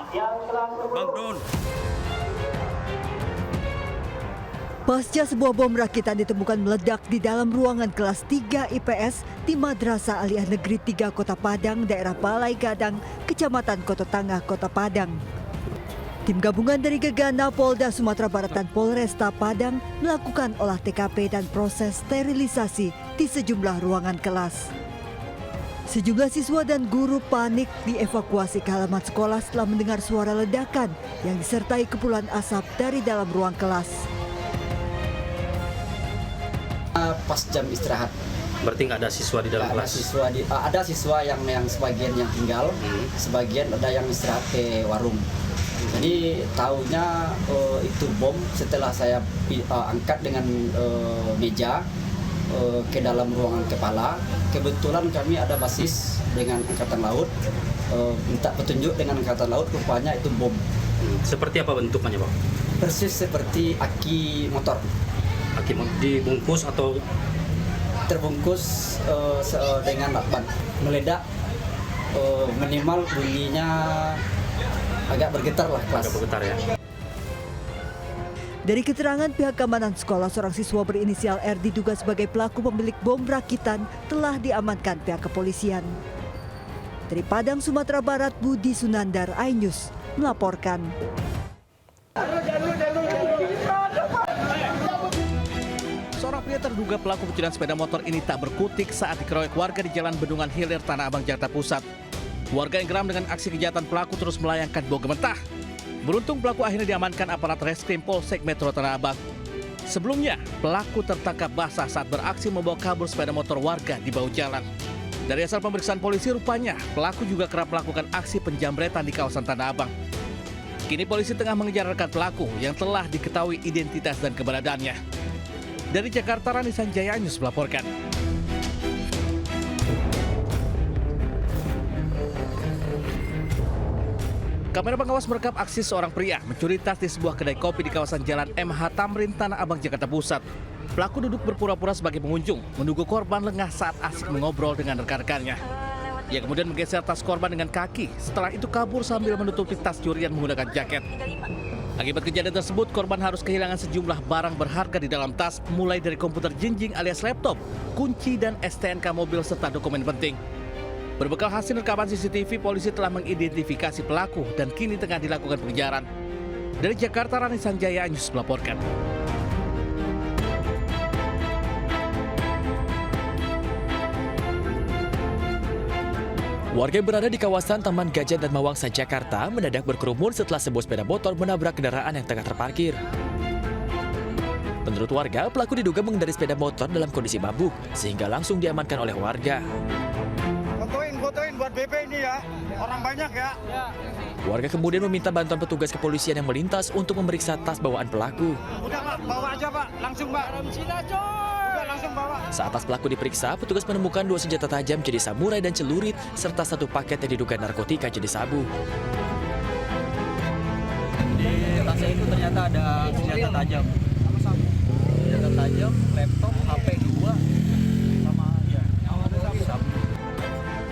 Bang Don. Pasca sebuah bom rakitan ditemukan meledak di dalam ruangan kelas 3 IPS di Madrasah Aliyah Negeri 3 Kota Padang, daerah Balai Gadang, Kecamatan Kota Tangah, Kota Padang. Tim gabungan dari Gegana Polda Sumatera Barat dan Polresta Padang melakukan olah TKP dan proses sterilisasi di sejumlah ruangan kelas. Sejumlah siswa dan guru panik dievakuasi ke halaman sekolah setelah mendengar suara ledakan yang disertai kepulan asap dari dalam ruang kelas. Pas jam istirahat. Berarti nggak ada siswa di dalam kelas? Ada siswa yang sebagian yang tinggal, sebagian ada yang istirahat ke warung. Jadi tahunya itu bom setelah saya angkat dengan meja ke dalam ruangan kepala. Kebetulan kami ada basis dengan Angkatan Laut, minta petunjuk dengan Angkatan Laut, rupanya itu bom. Seperti apa bentuknya, Bang? Persis seperti aki motor. Aki dibungkus atau terbungkus dengan lakban. Meledak, minimal bunyinya agak bergetar lah kelas. agak bergetar ya? Dari keterangan pihak keamanan sekolah, seorang siswa berinisial R diduga sebagai pelaku pemilik bom rakitan telah diamankan pihak kepolisian. Dari Padang, Sumatera Barat, Budi Sunandar, iNews melaporkan. Seorang pria terduga pelaku pencurian sepeda motor ini tak berkutik saat dikeroyok warga di Jalan Bendungan Hilir, Tanah Abang, Jakarta Pusat. Warga yang geram dengan aksi kejahatan pelaku terus melayangkan bau gemetah. Beruntung pelaku akhirnya diamankan aparat Reskrim Polsek Metro Tanah Abang. Sebelumnya, pelaku tertangkap basah saat beraksi membawa kabur sepeda motor warga di bahu jalan. Dari hasil pemeriksaan polisi, rupanya pelaku juga kerap melakukan aksi penjamretan di kawasan Tanah Abang. Kini polisi tengah mengejar rekan pelaku yang telah diketahui identitas dan keberadaannya. Dari Jakarta, Rani Sanjaya, iNews melaporkan. Kamera pengawas merekam aksi seorang pria mencuri tas di sebuah kedai kopi di kawasan Jalan MH Tamrin, Tanah Abang, Jakarta Pusat. Pelaku duduk berpura-pura sebagai pengunjung, menunggu korban lengah saat asik mengobrol dengan rekan-rekannya. Ia kemudian menggeser tas korban dengan kaki, setelah itu kabur sambil menutupi tas curian menggunakan jaket. Akibat kejadian tersebut, korban harus kehilangan sejumlah barang berharga di dalam tas, mulai dari komputer jinjing alias laptop, kunci dan STNK mobil serta dokumen penting. Berbekal hasil rekaman CCTV, polisi telah mengidentifikasi pelaku dan kini tengah dilakukan pengejaran. Dari Jakarta, Rani Sanjaya, iNews melaporkan. Warga yang berada di kawasan Taman Gajah dan Mawangsa, Jakarta mendadak berkerumun setelah sebuah sepeda motor menabrak kendaraan yang tengah terparkir. Menurut warga, pelaku diduga mengendarai sepeda motor dalam kondisi mabuk sehingga langsung diamankan oleh warga. Fotoin buat BP ini ya, orang banyak ya. Warga kemudian meminta bantuan petugas kepolisian yang melintas untuk memeriksa tas bawaan pelaku. Udah Pak, bawa aja Pak, langsung Pak. Udah langsung bawa. Saat tas pelaku diperiksa, petugas menemukan 2 senjata tajam jenis samurai dan celurit, serta 1 paket yang diduga narkotika jenis sabu. Di tasnya itu ternyata ada senjata tajam. Senjata tajam, laptop, HP 2, sama sabu.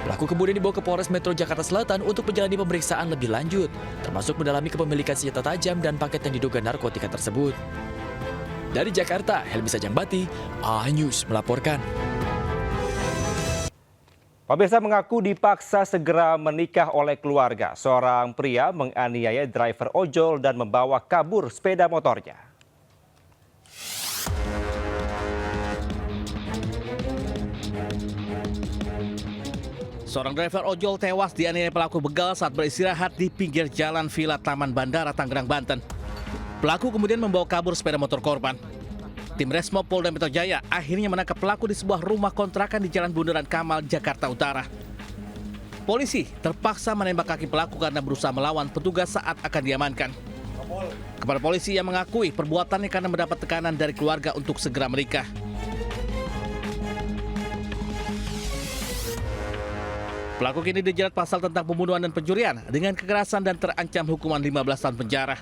Pelaku kemudian dibawa ke Polres Metro Jakarta Selatan untuk menjalani pemeriksaan lebih lanjut, termasuk mendalami kepemilikan senjata tajam dan paket yang diduga narkotika tersebut. Dari Jakarta, Helmi Sajambati, iNews melaporkan. Pemirsa mengaku dipaksa segera menikah oleh keluarga. Seorang pria menganiaya driver ojol dan membawa kabur sepeda motornya. Seorang driver ojol tewas dianiaya pelaku begal saat beristirahat di pinggir jalan Villa Taman Bandara, Tangerang, Banten. Pelaku kemudian membawa kabur sepeda motor korban. Tim Resmo Polda Metro Jaya akhirnya menangkap pelaku di sebuah rumah kontrakan di Jalan Bundaran Kamal, Jakarta Utara. Polisi terpaksa menembak kaki pelaku karena berusaha melawan petugas saat akan diamankan. Kepada polisi, ia mengakui perbuatannya karena mendapat tekanan dari keluarga untuk segera menikah. Pelaku kini dijerat pasal tentang pembunuhan dan pencurian dengan kekerasan dan terancam hukuman 15 tahun penjara.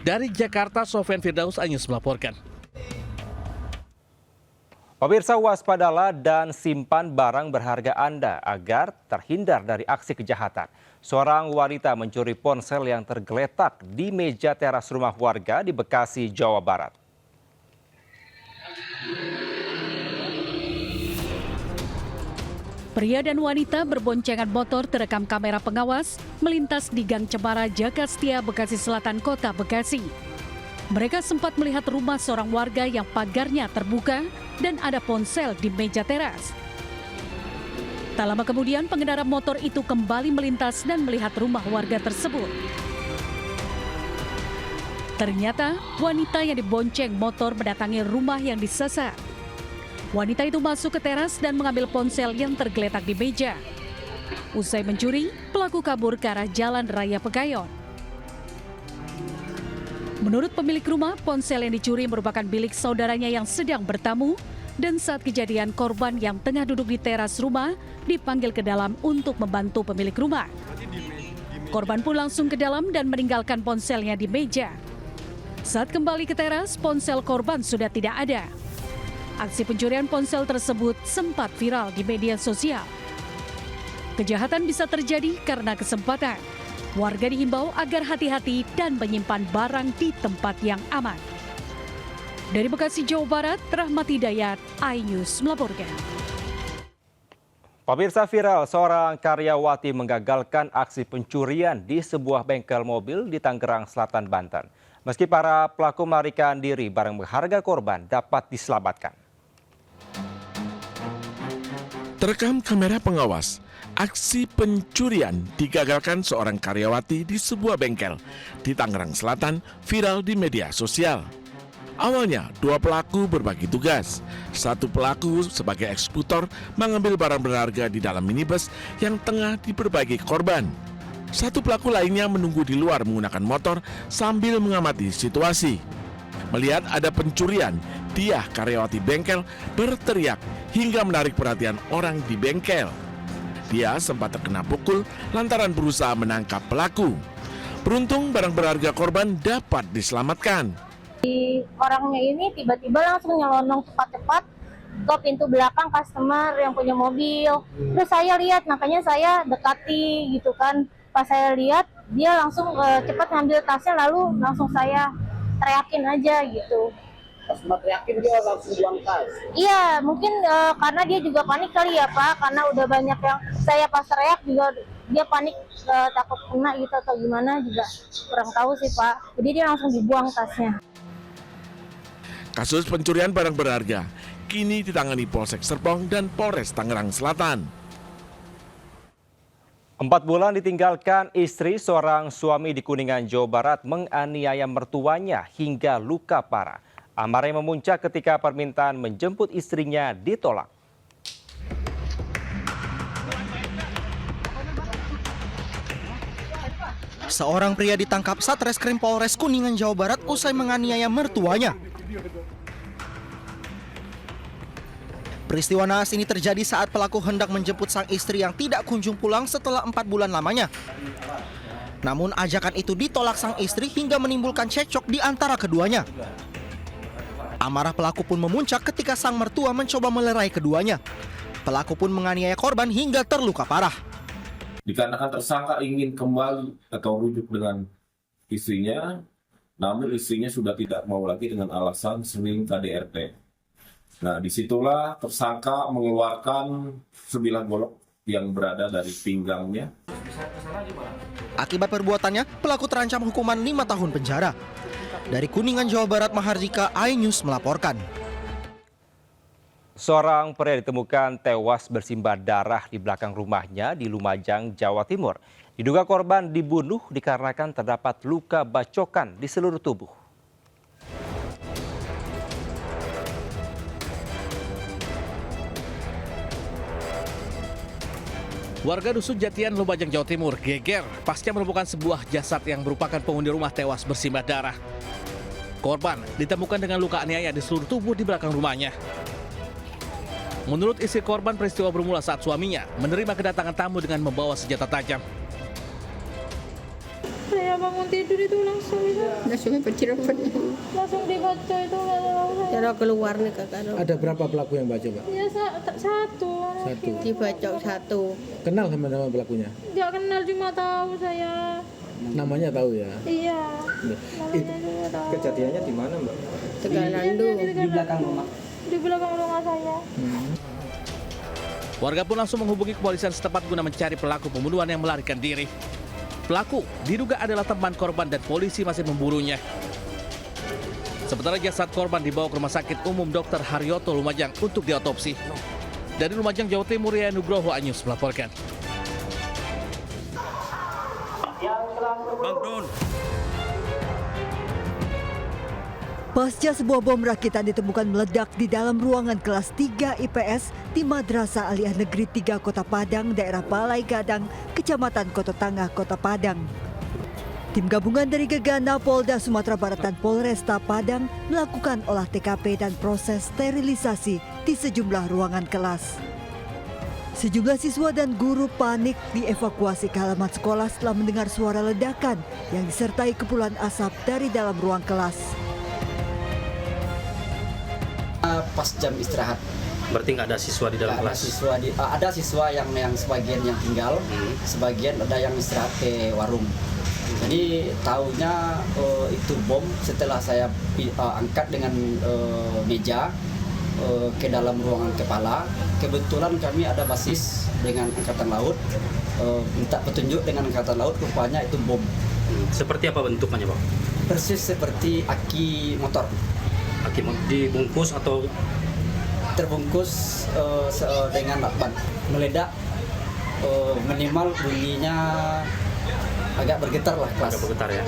Dari Jakarta, Sofyan Firdaus, iNews melaporkan. Pemirsa, waspadalah dan simpan barang berharga Anda agar terhindar dari aksi kejahatan. Seorang wanita mencuri ponsel yang tergeletak di meja teras rumah warga di Bekasi, Jawa Barat. Pria dan wanita berboncengan motor terekam kamera pengawas melintas di Gang Cemara, Jagastia, Bekasi Selatan, Kota Bekasi. Mereka sempat melihat rumah seorang warga yang pagarnya terbuka dan ada ponsel di meja teras. Tak lama kemudian pengendara motor itu kembali melintas dan melihat rumah warga tersebut. Ternyata wanita yang dibonceng motor mendatangi rumah yang disasar. Wanita itu masuk ke teras dan mengambil ponsel yang tergeletak di meja. Usai mencuri, pelaku kabur ke arah Jalan Raya Pegayon. Menurut pemilik rumah, ponsel yang dicuri merupakan milik saudaranya yang sedang bertamu, dan saat kejadian korban yang tengah duduk di teras rumah dipanggil ke dalam untuk membantu pemilik rumah. Korban pun langsung ke dalam dan meninggalkan ponselnya di meja. Saat kembali ke teras, ponsel korban sudah tidak ada. Aksi pencurian ponsel tersebut sempat viral di media sosial. Kejahatan bisa terjadi karena kesempatan. Warga dihimbau agar hati-hati dan menyimpan barang di tempat yang aman. Dari Bekasi, Jawa Barat, Rahmat Hidayat, iNews melaporkan. Pemirsa, viral seorang karyawati menggagalkan aksi pencurian di sebuah bengkel mobil di Tangerang Selatan, Banten. Meski para pelaku melarikan diri, barang berharga korban dapat diselamatkan. Terekam kamera pengawas, aksi pencurian digagalkan seorang karyawati di sebuah bengkel di Tangerang Selatan viral di media sosial. Awalnya, dua pelaku berbagi tugas. Satu pelaku sebagai eksekutor mengambil barang berharga di dalam minibus yang tengah diperbagi korban. Satu pelaku lainnya menunggu di luar menggunakan motor sambil mengamati situasi. Melihat ada pencurian, dia, karyawati bengkel, berteriak hingga menarik perhatian orang di bengkel. Dia sempat terkena pukul lantaran berusaha menangkap pelaku. Beruntung barang berharga korban dapat diselamatkan. Orangnya ini tiba-tiba langsung nyelonong cepat-cepat ke pintu belakang customer yang punya mobil. Terus saya lihat, makanya saya dekati gitu kan. Pas saya lihat, dia langsung cepat ngambil tasnya, lalu langsung saya teriakin aja gitu. Pas teriakin dia langsung buang tas? Iya, mungkin karena dia juga panik kali ya Pak, karena udah banyak yang saya pas teriak juga dia panik, takut kena gitu atau gimana juga kurang tahu sih Pak. Jadi dia langsung dibuang tasnya. Kasus pencurian barang berharga kini ditangani Polsek Serpong dan Polres Tangerang Selatan. 4 bulan ditinggalkan istri, seorang suami di Kuningan, Jawa Barat menganiaya mertuanya hingga luka parah. Amarnya memuncak ketika permintaan menjemput istrinya ditolak. Seorang pria ditangkap Satreskrim Polres Kuningan, Jawa Barat usai menganiaya mertuanya. Peristiwa naas ini terjadi saat pelaku hendak menjemput sang istri yang tidak kunjung pulang setelah 4 bulan lamanya. Namun ajakan itu ditolak sang istri hingga menimbulkan cekcok di antara keduanya. Amarah pelaku pun memuncak ketika sang mertua mencoba melerai keduanya. Pelaku pun menganiaya korban hingga terluka parah. Dikarenakan tersangka ingin kembali atau rujuk dengan istrinya, namun istrinya sudah tidak mau lagi dengan alasan sering KDRT. Nah, disitulah tersangka mengeluarkan 9 golok yang berada dari pinggangnya. Akibat perbuatannya, pelaku terancam hukuman 5 tahun penjara. Dari Kuningan, Jawa Barat, Mahardika, iNews melaporkan. Seorang pria ditemukan tewas bersimbah darah di belakang rumahnya di Lumajang, Jawa Timur. Diduga korban dibunuh dikarenakan terdapat luka bacokan di seluruh tubuh. Warga Dusun Jatian, Lumajang, Jawa Timur geger pasca menemukan sebuah jasad yang merupakan penghuni rumah tewas bersimbah darah. Korban ditemukan dengan luka aniaya di seluruh tubuh di belakang rumahnya. Menurut istri korban, peristiwa bermula saat suaminya menerima kedatangan tamu dengan membawa senjata tajam. Saya bangun tidur itu langsung dibaca itu Cara keluar nih kakak. Ada berapa pelaku yang baca, Pak? ya satu. Dibaca satu. Kenal sama nama pelakunya? Nggak kenal, cuma tahu saya. Namanya tahu ya? Iya. Itu Kejadiannya di mana, Mbak? Tegalandu. Di belakang rumah. Di belakang rumah saya. Warga pun langsung menghubungi kepolisian setempat guna mencari pelaku pembunuhan yang melarikan diri. Pelaku diduga adalah teman korban dan polisi masih memburunya. Sementara jasad korban dibawa ke Rumah Sakit Umum Dr. Haryoto Lumajang untuk diotopsi. Dari Lumajang, Jawa Timur, Ria Nugroho, Anyus melaporkan. Bang Don. Pasca sebuah bom rakitan ditemukan meledak di dalam ruangan kelas 3 IPS di Madrasah Aliyah Negeri 3 Kota Padang, daerah Balai Gadang, Kecamatan Koto Tangah, Kota Padang. Tim gabungan dari Gegana Polda Sumatera Barat dan Polresta Padang melakukan olah TKP dan proses sterilisasi di sejumlah ruangan kelas. Sejumlah siswa dan guru panik dievakuasi ke halaman sekolah setelah mendengar suara ledakan yang disertai kepulan asap dari dalam ruang kelas. Pas jam istirahat. Berarti nggak ada siswa di dalam kelas? Ada siswa yang sebagian yang tinggal, sebagian ada yang istirahat ke warung. Jadi tahunya itu bom setelah saya angkat dengan meja ke dalam ruangan kepala. Kebetulan kami ada basis dengan Angkatan Laut, minta petunjuk dengan Angkatan Laut, rupanya itu bom. Seperti apa bentuknya, Pak? Persis seperti aki motor. Aki dibungkus atau terbungkus dengan lakban, meledak, minimal bunyinya agak bergetar lah kelas. Agak bergetar ya.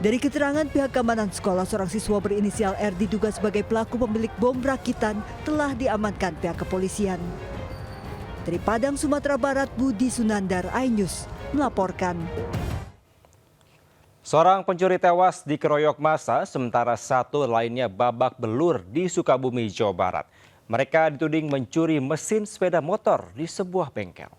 Dari keterangan pihak keamanan sekolah, seorang siswa berinisial R diduga sebagai pelaku pemilik bom rakitan telah diamankan pihak kepolisian. Dari Padang, Sumatera Barat, Budi Sunandar, iNews melaporkan. Seorang pencuri tewas dikeroyok massa, sementara satu lainnya babak belur di Sukabumi, Jawa Barat. Mereka dituding mencuri mesin sepeda motor di sebuah bengkel.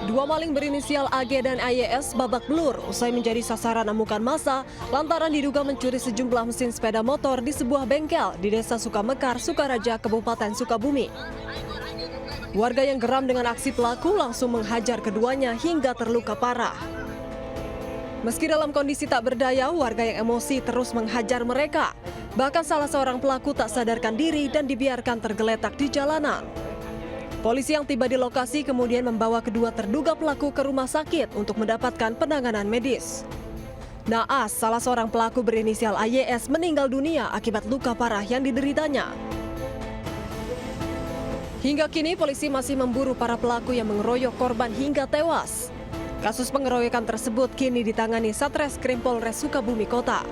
Dua maling berinisial AG dan AYS babak belur usai menjadi sasaran amukan massa lantaran diduga mencuri sejumlah mesin sepeda motor di sebuah bengkel di Desa Sukamekar, Sukaraja, Kabupaten Sukabumi. Warga yang geram dengan aksi pelaku langsung menghajar keduanya hingga terluka parah. Meski dalam kondisi tak berdaya, warga yang emosi terus menghajar mereka. Bahkan salah seorang pelaku tak sadarkan diri dan dibiarkan tergeletak di jalanan. Polisi yang tiba di lokasi kemudian membawa kedua terduga pelaku ke rumah sakit untuk mendapatkan penanganan medis. Naas, salah seorang pelaku berinisial AYS meninggal dunia akibat luka parah yang dideritanya. Hingga kini polisi masih memburu para pelaku yang mengeroyok korban hingga tewas. Kasus pengeroyokan tersebut kini ditangani Satreskrim Polres Sukabumi Kota.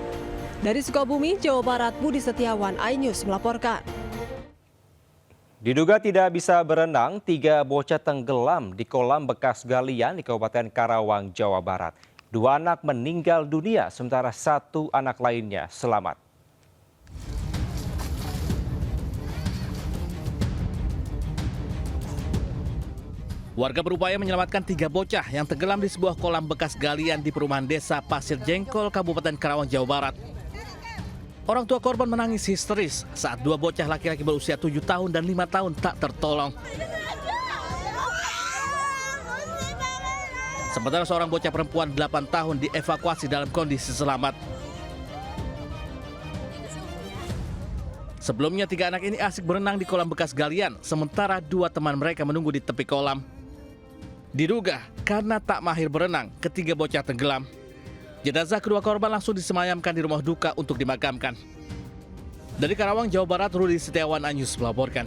Dari Sukabumi, Jawa Barat, Budi Setiawan, iNews melaporkan. Diduga tidak bisa berenang, 3 bocah tenggelam di kolam bekas galian di Kabupaten Karawang, Jawa Barat. 2 anak meninggal dunia, sementara 1 anak lainnya selamat. Warga berupaya menyelamatkan 3 bocah yang tenggelam di sebuah kolam bekas galian di perumahan desa Pasir Jengkol, Kabupaten Karawang, Jawa Barat. Orang tua korban menangis histeris saat 2 bocah laki-laki berusia 7 tahun dan 5 tahun tak tertolong. Sementara seorang bocah perempuan 8 tahun dievakuasi dalam kondisi selamat. Sebelumnya 3 anak ini asik berenang di kolam bekas galian, sementara 2 teman mereka menunggu di tepi kolam. Diduga karena tak mahir berenang, ketiga bocah tenggelam. Jenazah kedua korban langsung disemayamkan di rumah duka untuk dimakamkan. Dari Karawang, Jawa Barat, Rudi Setiawan, iNews melaporkan.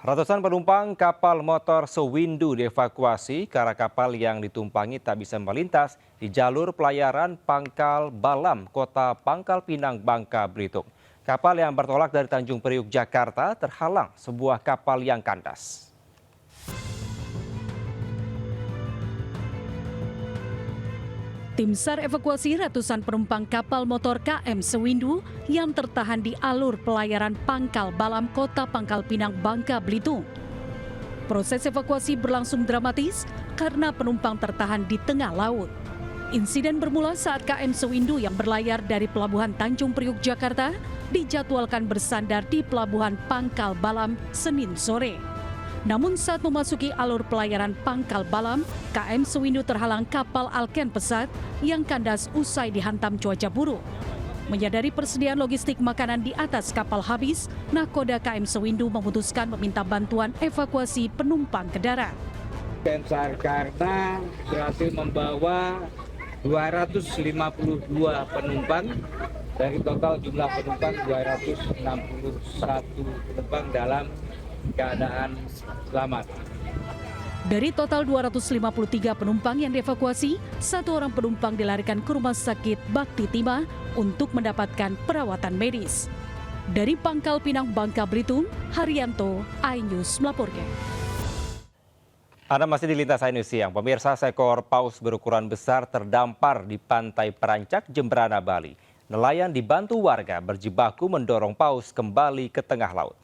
Ratusan penumpang kapal motor Sewindu dievakuasi karena kapal yang ditumpangi tak bisa melintas di jalur pelayaran Pangkal Balam, Kota Pangkal Pinang, Bangka Belitung. Kapal yang bertolak dari Tanjung Priuk, Jakarta terhalang sebuah kapal yang kandas. Tim SAR evakuasi ratusan penumpang kapal motor KM Sewindu yang tertahan di alur pelayaran Pangkal Balam, Kota Pangkal Pinang, Bangka Belitung. Proses evakuasi berlangsung dramatis karena penumpang tertahan di tengah laut. Insiden bermula saat KM Sewindu yang berlayar dari Pelabuhan Tanjung Priuk, Jakarta, dijadwalkan bersandar di Pelabuhan Pangkal Balam Senin sore. Namun saat memasuki alur pelayaran Pangkal Balam, KM Sewindu terhalang kapal Alken Pesat yang kandas usai dihantam cuaca buruk. Menyadari persediaan logistik makanan di atas kapal habis, Nahkoda KM Sewindu memutuskan meminta bantuan evakuasi penumpang ke darat. KM SAR Jakarta berhasil membawa 252 penumpang dari total jumlah penumpang 261 penumpang dalam keadaan selamat. Dari total 253 penumpang yang dievakuasi, 1 orang penumpang dilarikan ke Rumah Sakit Bakti Timah untuk mendapatkan perawatan medis. Dari Pangkal Pinang, Bangka Belitung, Haryanto, iNews melaporkan. Anda masih di Lintas iNews Siang. Pemirsa, seekor paus berukuran besar terdampar di pantai Perancak, Jemberana, Bali. Nelayan dibantu warga berjibaku mendorong paus kembali ke tengah laut.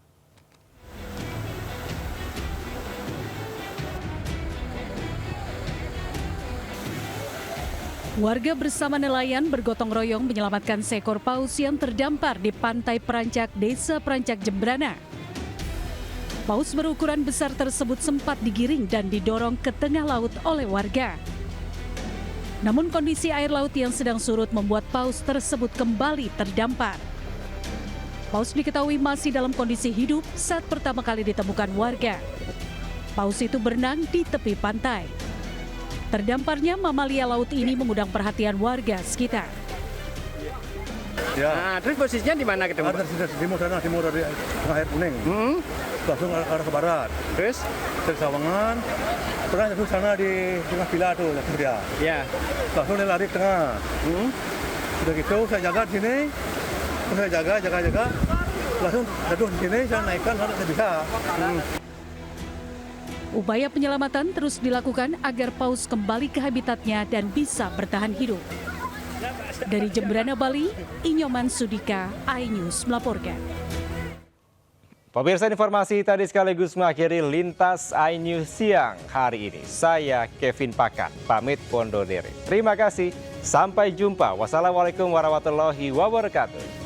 Warga bersama nelayan bergotong royong menyelamatkan seekor paus yang terdampar di pantai Perancak, Desa Perancak, Jemberana. Paus berukuran besar tersebut sempat digiring dan didorong ke tengah laut oleh warga. Namun kondisi air laut yang sedang surut membuat paus tersebut kembali terdampar. Paus diketahui masih dalam kondisi hidup saat pertama kali ditemukan warga. Paus itu berenang di tepi pantai. Terdamparnya mamalia laut ini mengundang perhatian warga sekitar. Ya. Nah, terus posisinya di mana ketemu? Ada di timur sana, timur dari tengah air kuning. Langsung arah ke barat. Terus dari Sawangan, pernah jatuh sana di tengah villa tuh, langsung dia. Ya. Langsung dia lari ke tengah. Udah gitu saya jaga di sini, saya jaga, langsung jatuh di sini, saya naikkan sampai saya bisa. Upaya penyelamatan terus dilakukan agar paus kembali ke habitatnya dan bisa bertahan hidup. Dari Jemberana, Bali, Inyoman Sudika, iNews melaporkan. Pemirsa, informasi tadi sekaligus mengakhiri Lintas iNews Siang hari ini. Saya Kevin Pakat, pamit undur diri. Terima kasih, sampai jumpa. Wassalamualaikum warahmatullahi wabarakatuh.